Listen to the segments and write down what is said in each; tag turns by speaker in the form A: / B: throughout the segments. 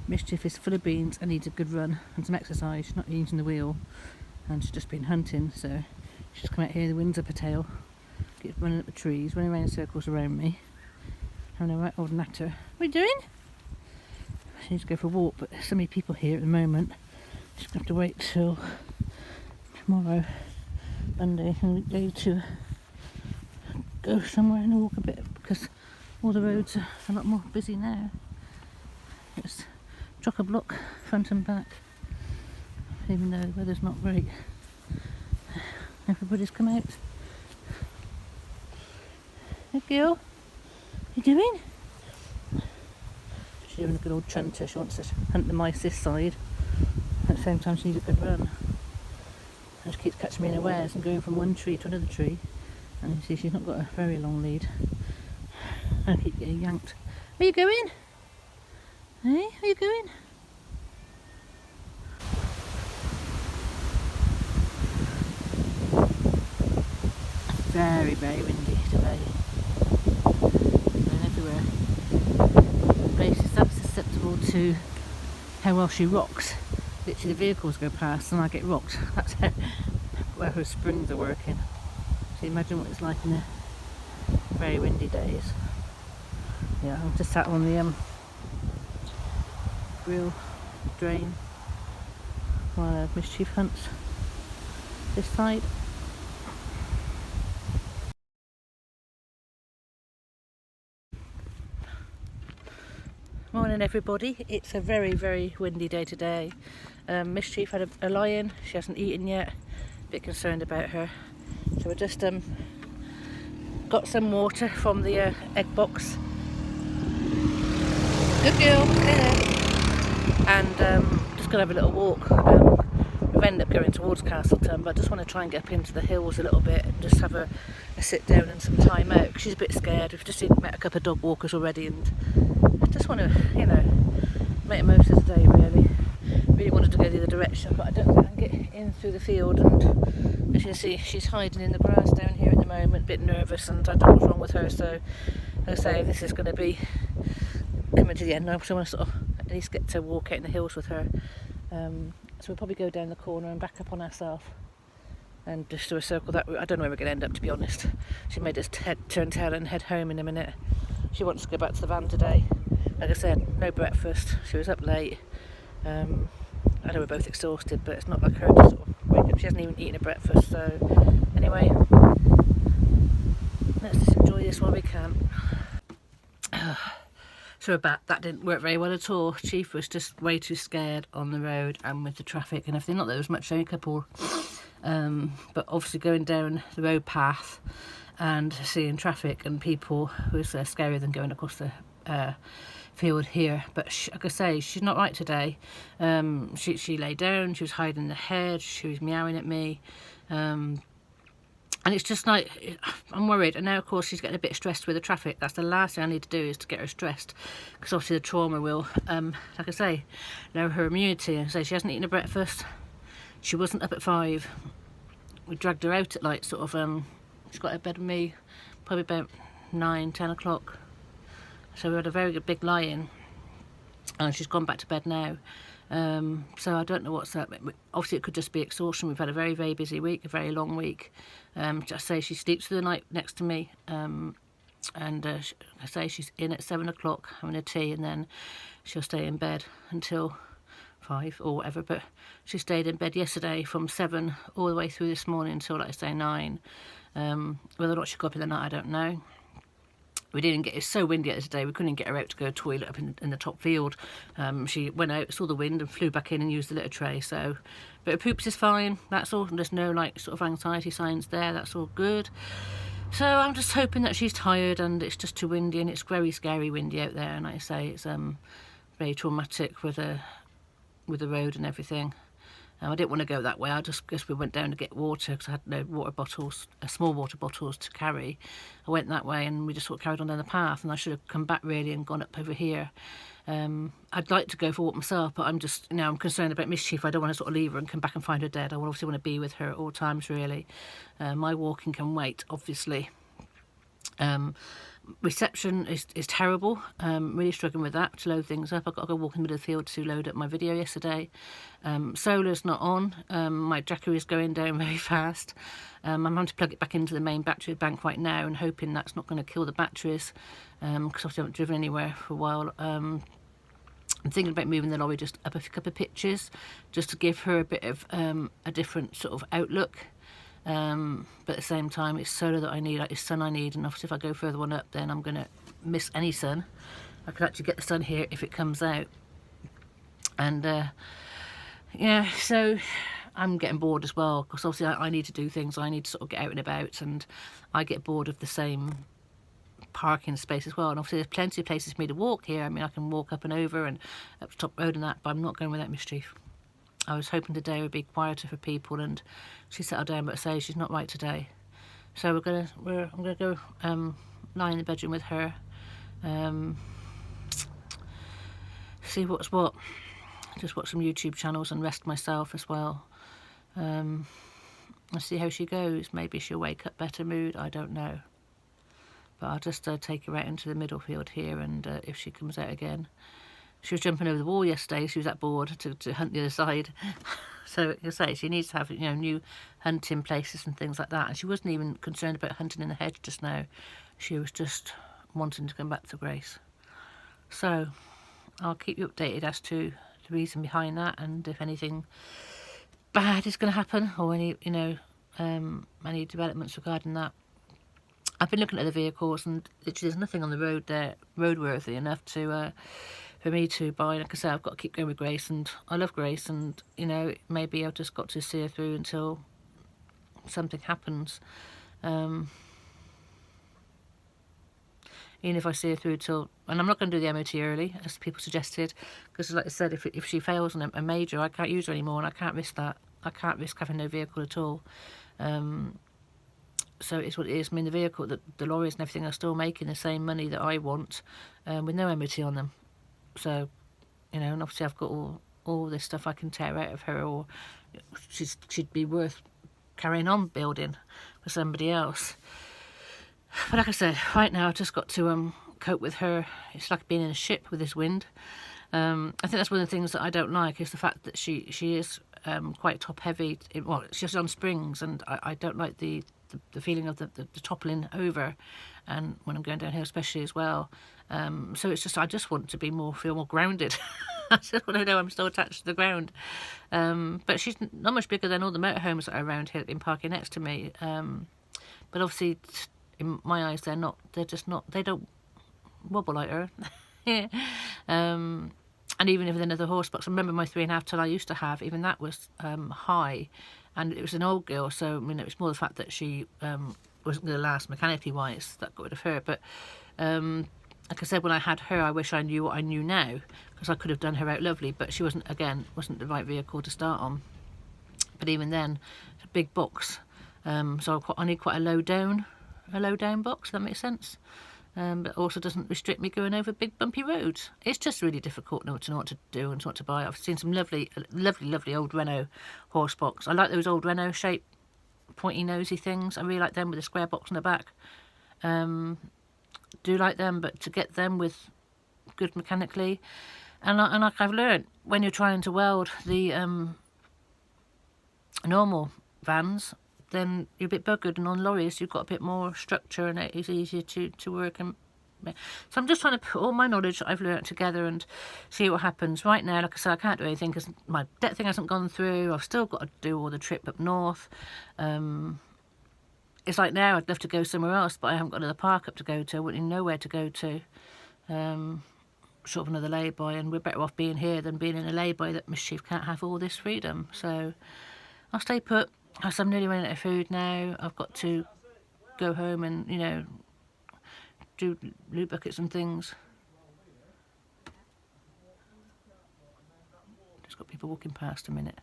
A: Mischief is full of beans and needs a good run and some exercise. She's not using the wheel and she's just been hunting, so she's come out here, the wind's up her tail, keeps running up the trees, running around in circles around me. Having a right old natter. What are you doing? She needs to go for a walk, but there's so many people here at the moment. She's going to have to wait till tomorrow, Monday, and we go to go somewhere and walk a bit because all the roads are a lot more busy now. It's chock-a-block front and back, even though the weather's not great. Everybody's come out. Hey girl, what are you doing? She's having a good old trunter. She wants to hunt the mice this side. At the same time she needs a good run. And she keeps catching me unawares and going from one tree to another tree. And you see she's not got a very long lead. I keep getting yanked. Where are you going? Hey, where are you going? Very, very windy today. And everywhere. The place is that susceptible to how well she rocks. Literally the vehicles go past and I get rocked. That's how, where her springs are working. So imagine what it's like in the very windy days. Yeah, I'm just sat on the grill drain while Mischief hunts this side. Morning everybody, it's a very, very windy day today. Mischief had a lie-in, she hasn't eaten yet, a bit concerned about her. So we just got some water from the egg box. Good girl, stay there. And just going to have a little walk. We've ended up going towards Castleton, but I just want to try and get up into the hills a little bit and just have a sit down and some time out, because she's a bit scared. We've just met a couple of dog walkers already and I just want to, you know, make the most of the day really. Really wanted to go the other direction, but I don't think I can get in through the field, and as you can see she's hiding in the grass down here at the moment, a bit nervous, and I don't know what's wrong with her, so like I say, this is going to be coming to the end now, so I want to sort of at least get to walk out in the hills with her. So we'll probably go down the corner and back up on ourselves and just do a circle that route. I don't know where we're going to end up, to be honest. She made us turn tail and head home in a minute. She wants to go back to the van today. Like I said, no breakfast, she was up late. I know we're both exhausted, but it's not like her to sort of wake up. She hasn't even eaten a breakfast, so anyway, let's just enjoy this while we can. So that didn't work very well at all. Chief was just way too scared on the road and with the traffic and everything. Not that there was much, only a couple, but obviously going down the road path and seeing traffic and people was scarier than going across the field here. But like I say, she's not right today. She lay down, she was hiding in the hedge, she was meowing at me, and it's just like, I'm worried. And now of course she's getting a bit stressed with the traffic. That's the last thing I need to do, is to get her stressed, because obviously the trauma will like I say, lower her immunity. And so she hasn't eaten a breakfast, she wasn't up at 5. We dragged her out at like sort of she got out of bed with me probably about 9-10 o'clock. So we had a very good big lie-in, and she's gone back to bed now. So I don't know what's up. Obviously it could just be exhaustion. We've had a very, very busy week, a very long week. Just say she sleeps through the night next to me, and I say she's in at 7 o'clock having a tea, and then she'll stay in bed until 5 or whatever. But she stayed in bed yesterday from 7 all the way through this morning until, like I say, 9. Whether or not she got up in the night, I don't know. We didn't get, it's so windy out today, we couldn't get her out to go to the toilet up in the top field. She went out, saw the wind and flew back in and used the litter tray. So, but her poops is fine, that's all. There's no like sort of anxiety signs there, that's all good. So I'm just hoping that she's tired, and it's just too windy, and it's very scary windy out there. And like I say, it's very traumatic with the road and everything. I didn't want to go that way. I just guess we went down to get water because I had no water bottles, small water bottles to carry. I went that way and we just sort of carried on down the path, and I should have come back really and gone up over here. I'd like to go for a walk myself, but I'm just, you know, I'm concerned about Mischief. I don't want to sort of leave her and come back and find her dead. I obviously want to be with her at all times really. My walking can wait, obviously. Reception is terrible. Really struggling with that, to load things up. I've got to go walk in the middle of the field to load up my video yesterday. Solar's not on. My Jackery is going down very fast. I'm having to plug it back into the main battery bank right now and hoping that's not going to kill the batteries, because I haven't driven anywhere for a while. I'm thinking about moving the lorry just up a couple of pitches, just to give her a bit of a different sort of outlook. But at the same time, it's solar that I need, like it's sun I need, and obviously if I go further one up, then I'm going to miss any sun. I could actually get the sun here if it comes out. And yeah, so I'm getting bored as well, because obviously I need to do things. I need to sort of get out and about, and I get bored of the same parking space as well. And obviously there's plenty of places for me to walk here. I mean, I can walk up and over and up the top road and that, but I'm not going without Mischief. I was hoping today would be quieter for people, and she settled down, but say she's not right today. So I'm gonna go lie in the bedroom with her, see what's what, just watch some YouTube channels and rest myself as well. I'll see how she goes. Maybe she'll wake up better mood, I don't know. But I'll just take her out into the middle field here, and if she comes out again. She was jumping over the wall yesterday. She was that bored to hunt the other side. So you say she needs to have, you know, new hunting places and things like that. And she wasn't even concerned about hunting in the hedge just now. She was just wanting to come back to Grace. So I'll keep you updated as to the reason behind that, and if anything bad is going to happen, or any, you know, any developments regarding that. I've been looking at the vehicles, and literally there's nothing on the road there roadworthy enough to for me to buy. Like I say, I've got to keep going with Grace, and I love Grace, and you know, maybe I've just got to see her through until something happens. Even if I see her through till, and I'm not going to do the MOT early, as people suggested, because like I said, if she fails on a major, I can't use her anymore, and I can't risk that. I can't risk having no vehicle at all. So it's what it is. I mean, the vehicle, the lorries and everything are still making the same money that I want, with no MOT on them. So, you know, and obviously I've got all this stuff I can tear out of her, or she'd be worth carrying on building for somebody else. But like I said, right now I've just got to cope with her. It's like being in a ship with this wind. I think that's one of the things that I don't like, is the fact that she is quite top heavy. Well, she's on springs, and I don't like the feeling of the toppling over, and when I'm going downhill especially as well. So it's just, I just want to feel more grounded. I just want to know I'm still attached to the ground. But she's not much bigger than all the motorhomes that are around here that have been parking next to me. But obviously, in my eyes, they don't wobble like her. And even if another horse box, I remember my 3.5 ton I used to have, even that was high, and it was an old girl, so I mean, it was more the fact that she wasn't going to last mechanically wise that got rid of her. But like I said, when I had her, I wish I knew what I knew now, because I could have done her out lovely, but she wasn't the right vehicle to start on. But even then, it's a big box, so I need quite a low down box, if that makes sense. But also doesn't restrict me going over big bumpy roads. It's just really difficult to know what to do and what to buy. I've seen some lovely old Renault horse box. I like those old Renault shaped pointy nosy things. I really like them with a square box on the back. Do like them, but to get them with good mechanically, and like I've learned, when you're trying to weld the normal vans, then you're a bit buggered, and on lorries you've got a bit more structure and it's easier to work. And so I'm just trying to put all my knowledge that I've learnt together and see what happens. Right now, like I said, I can't do anything because my debt thing hasn't gone through. I've still got to do all the trip up north. It's like now I'd love to go somewhere else, but I haven't got another park up to go to. I wouldn't even know where to go to. Short of another lay-by, and we're better off being here than being in a lay-by that Mischief can't have all this freedom. So I'll stay put. I'm nearly running out of food now. I've got to go home and, you know, do loot buckets and things. Just got people walking past a minute.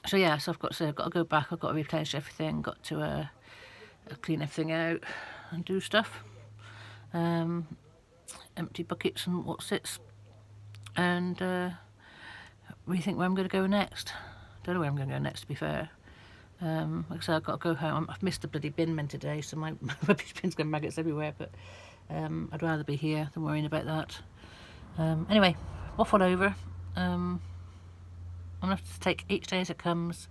A: So yeah, so I've got to go back. I've got to replenish everything. Got to clean everything out and do stuff. Empty buckets and what's-its, and rethink where I'm going to go next. Don't know where I'm going to go next, to be fair. Like I said, I've got to go home. I've missed the bloody bin men today, so my rubbish bin's got maggots everywhere, but I'd rather be here than worrying about that. Anyway, waffle over. I'm going to have to take each day as it comes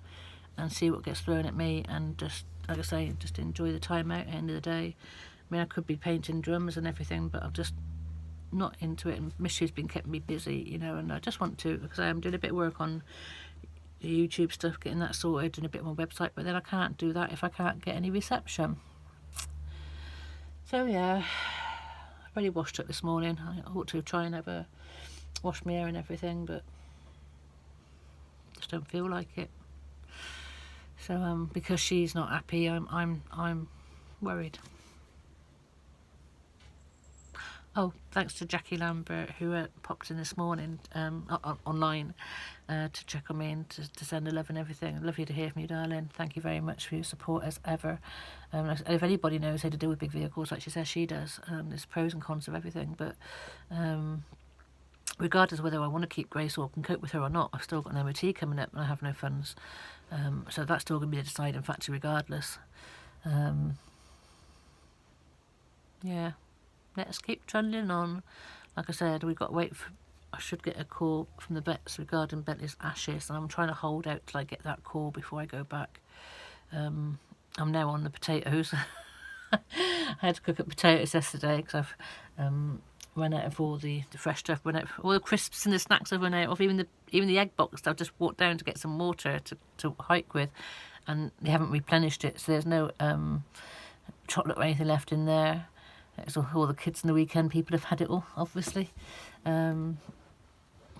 A: and see what gets thrown at me, and just, like I say, just enjoy the time out at the end of the day. I mean, I could be painting drums and everything, but I'm just not into it, and Mischief's been keeping me busy, you know, and I just want to, because I am doing a bit of work on the YouTube stuff, getting that sorted, and a bit more website, but then I can't do that if I can't get any reception. So yeah, I've already washed up this morning. I ought to try and have a wash my hair and everything, but just don't feel like it. So because she's not happy, I'm worried. Oh, thanks to Jacky Lambert, who popped in this morning online to check on me and to send a love and everything. Love you to hear from you, darling. Thank you very much for your support as ever. If anybody knows how to deal with big vehicles like she says she does, there's pros and cons of everything, but regardless of whether I want to keep Grace or can cope with her or not, I've still got an MOT coming up and I have no funds. So that's still going to be the deciding factor regardless. Yeah. Let's keep trundling on. Like I said, we've got to wait for, I should get a call from the vets regarding Bentley's ashes, and I'm trying to hold out till I get that call before I go back. I'm now on the potatoes. I had to cook up potatoes yesterday because I've run out of all the fresh stuff, run out of all the crisps and the snacks I've run out of, even the egg box I've just walked down to get some water to hike with, and they haven't replenished it, so there's no chocolate or anything left in there. It's all the kids in the weekend, people have had it all, obviously. But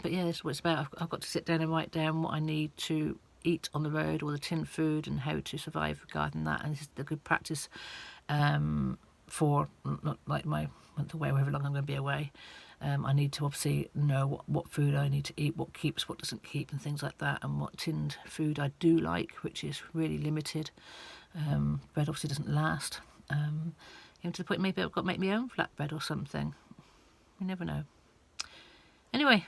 A: yeah, that's what it's about. I've got to sit down and write down what I need to eat on the road, all the tin food, and how to survive regarding that. And this is the good practice for not like my month away, however long I'm going to be away. I need to obviously know what food I need to eat, what keeps, what doesn't keep, and things like that, and what tinned food I do like, which is really limited. Bread obviously doesn't last. To the point maybe I've got to make my own flatbread or something. You never know. Anyway,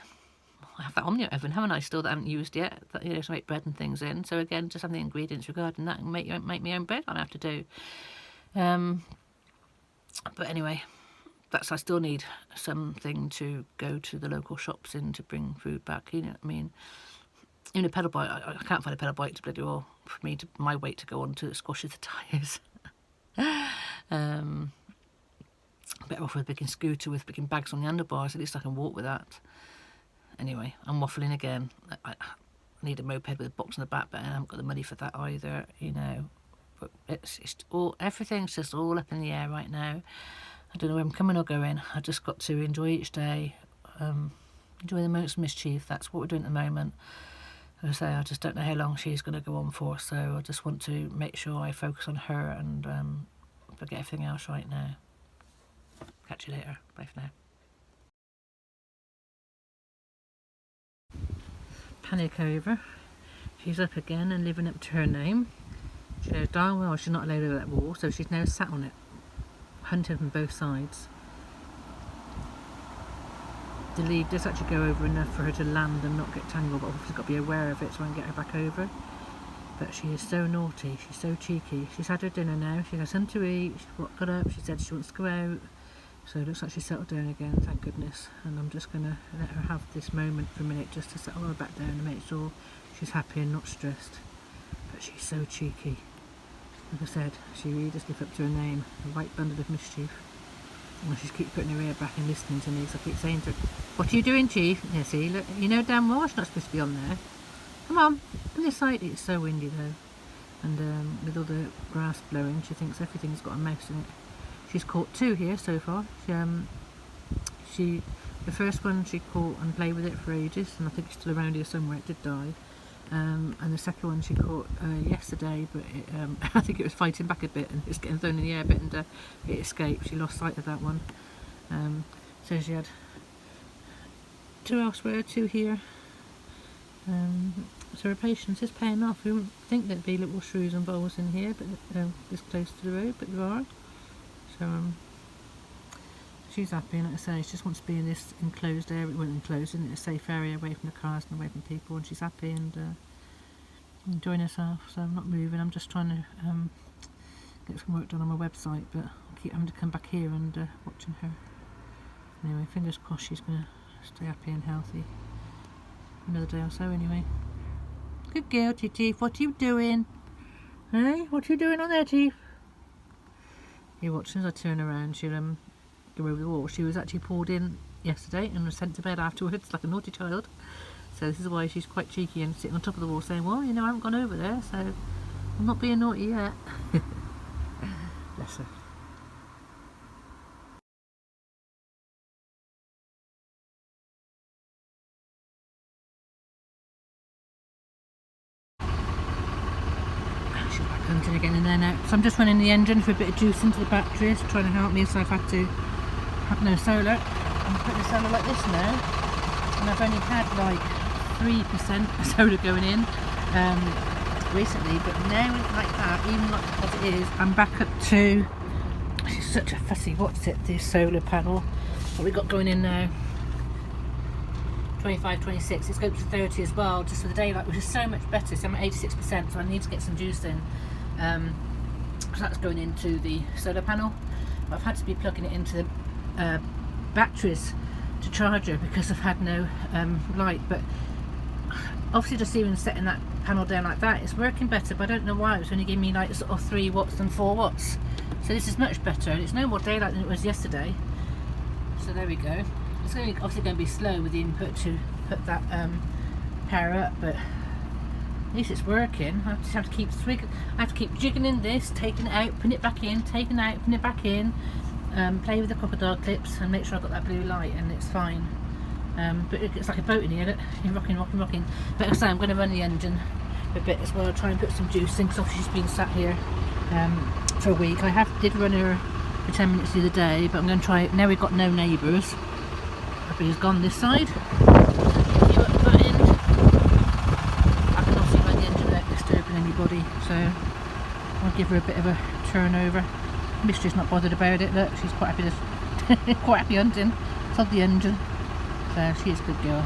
A: I have that Omni Oven, haven't I, still, that I haven't used yet, that, you know, to make bread and things in. So again, just have the ingredients regarding that and make my own bread I have to do. But anyway, I still need something to go to the local shops in to bring food back, you know what I mean. Even a pedal bike, I can't find a pedal bike to bloody well for me, to my weight to go on to squashes the tyres. Better off with a big scooter with big bags on the handlebars, at least I can walk with that. Anyway, I'm waffling again. I need a moped with a box on the back, but I haven't got the money for that either, you know. But it's all, everything's just all up in the air right now. I don't know where I'm coming or going. I just got to enjoy each day, enjoy the moments of Mischief. That's what we're doing at the moment. As I say, I just don't know how long she's going to go on for, so I just want to make sure I focus on her and forget everything else right now. Catch you later. Bye for now. Panic over. She's up again and living up to her name. She knows darn well she's not allowed over that wall, so she's now sat on it, hunting from both sides. The lead does actually go over enough for her to land and not get tangled, but obviously got to be aware of it so I can get her back over. But she is so naughty, she's so cheeky. She's had her dinner now, she has something to eat, she's got up, she said she wants to go out. So it looks like she's settled down again, thank goodness. And I'm just going to let her have this moment for a minute just to settle her back down and make sure she's happy and not stressed. But she's so cheeky. Like I said, she really does live up to her name, a white bundle of mischief. And she keeps putting her ear back and listening to me, so I keep saying to her, "What are you doing, Chief?" Yeah, see, look, you know damn well she's not supposed to be on there. Come on, on this side. It's so windy though. And with all the grass blowing, she thinks everything's got a mouse in it. She's caught two here so far. The first one she caught and played with it for ages, and I think it's still around here somewhere. It did die. And the second one she caught yesterday, but I think it was fighting back a bit and it was getting thrown in the air a bit, and it escaped. She lost sight of that one. So she had two elsewhere, two here. So her patience is paying off. We wouldn't think there'd be little shrews and voles in here, but this close to the road, but there are. So she's happy, and like I say, she just wants to be in this enclosed area. Well, enclosed, in a safe area, away from the cars and away from people, and she's happy. And enjoying herself, so I'm not moving. I'm just trying to get some work done on my website, but I keep having to come back here and watching her. Anyway, fingers crossed she's going to stay happy and healthy another day or so anyway. Good girl, Teeth. What are you doing? Hey, what are you doing on there, Teeth? You watch, as soon as I turn around, she'll go over the wall. She was actually pulled in yesterday and was sent to bed afterwards like a naughty child. So this is why she's quite cheeky and sitting on top of the wall saying, well, you know, I haven't gone over there, so I'm not being naughty yet. Bless her. She's back hunting again in there now. So I'm just running the engine for a bit of juice into the batteries, trying to help me, so I've had to have no solar. I'm putting the solar like this now, and I've only had like 3% solar going in recently, but now like that, even like as it is, I'm back up to, she's such a fussy, what's it, this solar panel, what we got going in now, 25, 26, it's going to 30 as well, just for the daylight, which is so much better. So I'm at 86%, so I need to get some juice in, so that's going into the solar panel. I've had to be plugging it into the batteries to charge her because I've had no light, but obviously just even setting that panel down like that, it's working better, but I don't know why it was only giving me like sort of 3 watts and 4 watts. So this is much better, and it's no more daylight than it was yesterday. So there we go. It's obviously going to be slow with the input to put that power up, but at least it's working. I just have to keep jiggling this, taking it out, putting it back in, taking it out, putting it back in, play with the crocodile clips and make sure I've got that blue light, and it's fine. But it's like a boat in here, look. You're rocking. But as I say, I'm going to run the engine a bit as well, try and put some juice in, because obviously she's been sat here for a week. I did run her for 10 minutes the other day, but I'm going to try it. Now we've got no neighbours. Everybody's gone this side. I can obviously run the engine without disturbing anybody, so I'll give her a bit of a turnover. Mischief's not bothered about it, look, she's quite happy hunting. It's on the engine. So she is a good girl.